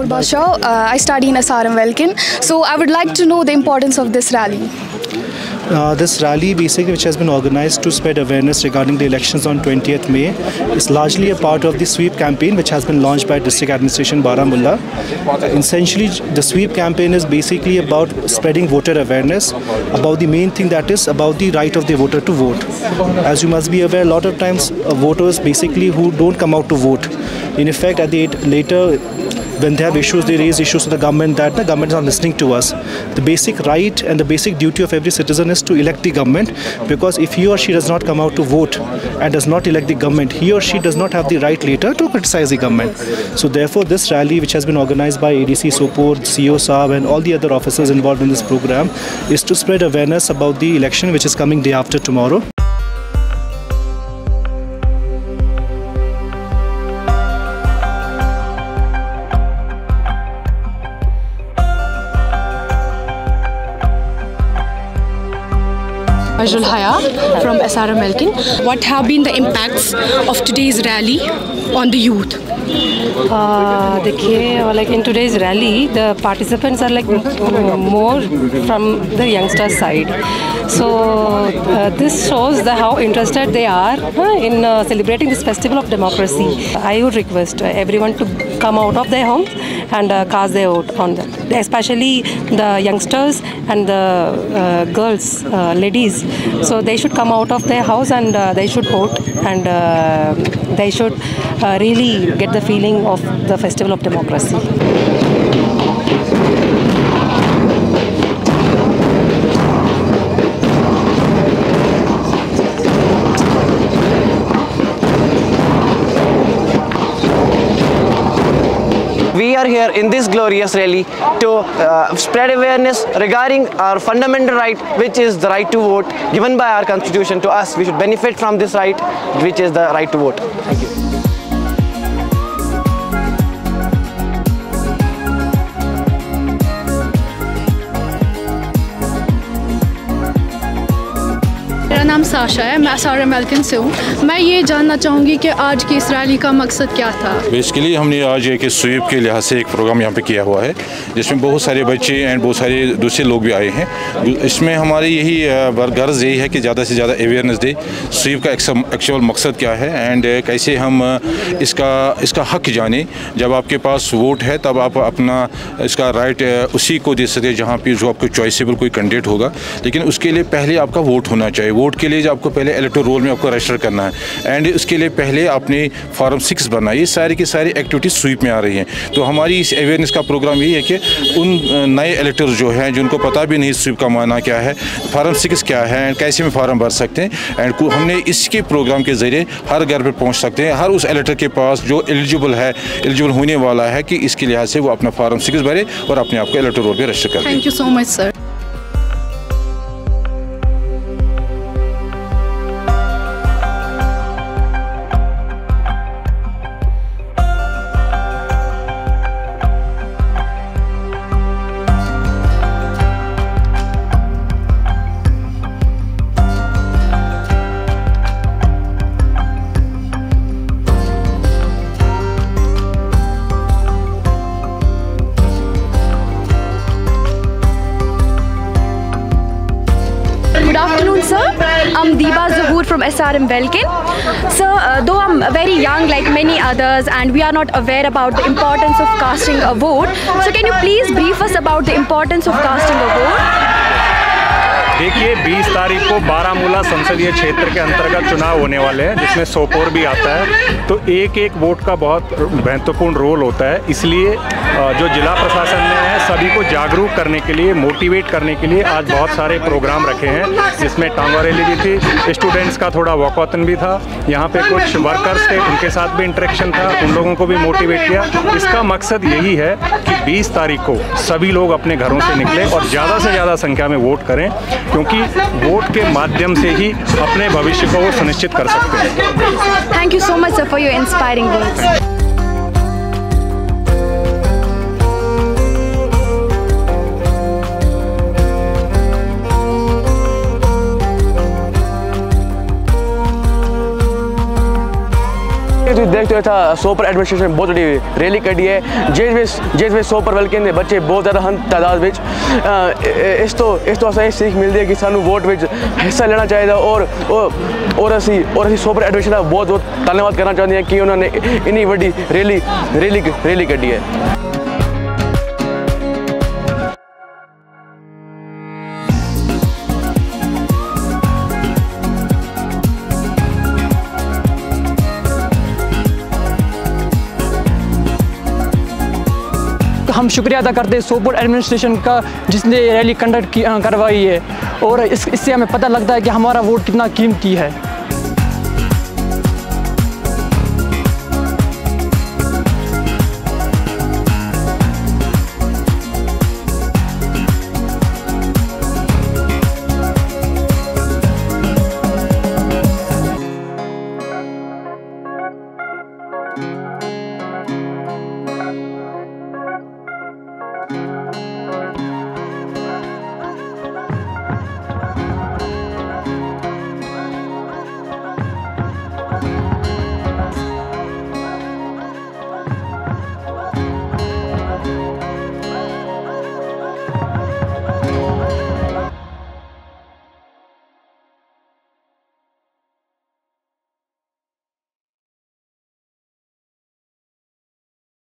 Noor Bashaw. I study in SRM Welkin. So I would like to know the importance of this rally. This rally, basically, which has been organized to spread awareness regarding the elections on 20th May, is largely a part of the sweep campaign which has been launched by District Administration Baramulla. Essentially, the sweep campaign is basically about spreading voter awareness about the main thing, that is about the right of the voter to vote. As you must be aware, a lot of times voters basically who don't come out to vote, in effect, at the later when they have issues, they raise issues to the government that the government is not listening to us. The basic right and the basic duty of every citizen is to elect the government, because if he or she does not come out to vote and does not elect the government, he or she does not have the right later to criticize the government. So therefore, this rally, which has been organized by ADC Sopore, CEO Saab and all the other officers involved in this program, is to spread awareness about the election which is coming day after tomorrow. Ajul Haya from SRM Welkin. What have been the impacts of today's rally on the youth? देखिए, like in today's rally, the participants are like more from the youngster side. So this shows how interested they are in celebrating this festival of democracy. I would request everyone to come out of their homes and cast their vote on them, especially the youngsters and the girls, ladies. So they should come out of their house and they should vote, and they should really get the feeling of the festival of democracy. We are here in this glorious rally to spread awareness regarding our fundamental right, which is the right to vote given by our constitution to us. We should benefit from this right, which is the right to vote. Thank you. मेरा नाम Sasha है, मैं SRM welkin से हूँ। मैं ये जानना चाहूँगी कि आज की इस रैली का मकसद क्या था। बेसिकली हमने आज एक स्वीप के लिहाज से एक प्रोग्राम यहाँ पे किया हुआ है, जिसमें बहुत सारे बच्चे एंड बहुत सारे दूसरे लोग भी आए हैं। इसमें हमारी यही गर्ज यही है कि ज़्यादा से ज़्यादा अवेयरनेस दे स्वीप का एक्चुअल मकसद क्या है एंड कैसे हम इसका हक जाने। जब आपके पास वोट है तब आप अपना इसका राइट उसी को दे सकते हैं जहाँ पे जो आपको चॉइसेबल कोई कैंडिडेट होगा, लेकिन उसके लिए पहले आपका वोट होना चाहिए। वोट के लिए आपको पहले इलेक्टोरल रोल में आपको रजिस्टर करना है एंड उसके लिए पहले आपने फॉर्म 6 भरना है। ये सारी की सारी एक्टिविटीज स्वीप में आ रही हैं। तो हमारी इस अवेयरनेस का प्रोग्राम यही है कि उन नए इलेक्टर्स जो हैं जिनको पता भी नहीं स्वीप का माना क्या है, फॉर्म 6 क्या है एंड कैसे में फॉर्म भर सकते हैं, एंड हमने इसके प्रोग्राम के ज़रिए हर घर पर पहुँच सकते हैं, हर उस इलेक्टर के पास जो एलिजिबल होने वाला है कि इसके लिहाज से वो अपना फॉर्म 6 भरे और अपने आप को इलेक्टोरल रोल पर रजिस्टर करें। Thank you so much sir. Good afternoon, sir. I'm Deeba Zahoor from SRM Welkin. Sir, though I'm very young like many others and we are not aware about the importance of casting a vote, so can you please brief us about the importance of casting a vote? देखिए 20 तारीख को बारामूला संसदीय क्षेत्र के अंतर्गत चुनाव होने वाले हैं, जिसमें सोपोर भी आता है। तो एक एक वोट का बहुत महत्वपूर्ण रोल होता है, इसलिए जो जिला प्रशासन ने है सभी को जागरूक करने के लिए, मोटिवेट करने के लिए आज बहुत सारे प्रोग्राम रखे हैं, जिसमें टांगा रैली भी थी, स्टूडेंट्स का थोड़ा वॉकऑथन भी था, यहाँ पे कुछ वर्कर्स थे उनके साथ भी इंटरेक्शन था, उन लोगों को भी मोटिवेट किया। इसका मकसद यही है कि 20 तारीख को सभी लोग अपने घरों से निकले और ज़्यादा से ज़्यादा संख्या में वोट करें, क्योंकि वोट के माध्यम से ही अपने भविष्य को वो सुनिश्चित कर सकते हैं। Thank you so much sir for your inspiring words. देखते हुए था सोपर एडमिनिस्ट्रेशन बहुत बड़ी रैली कड़ी है जिस सोपर वेलकन के बच्चे बहुत ज़्यादा हैं तादाद में। इस तो असें सीख मिलती है कि सानू वोट में हिस्सा लेना चाहिए और असी सोपर एडमिनिस्ट्रेशन का बहुत बहुत धन्यवाद करना चाहते हैं कि उन्होंने इन्नी बड़ी रैली कड़ी है। हम शुक्रिया अदा करते हैं सोपोर एडमिनिस्ट्रेशन का जिसने रैली कंडक्ट करवाई है और इससे हमें पता लगता है कि हमारा वोट कितना कीमती है।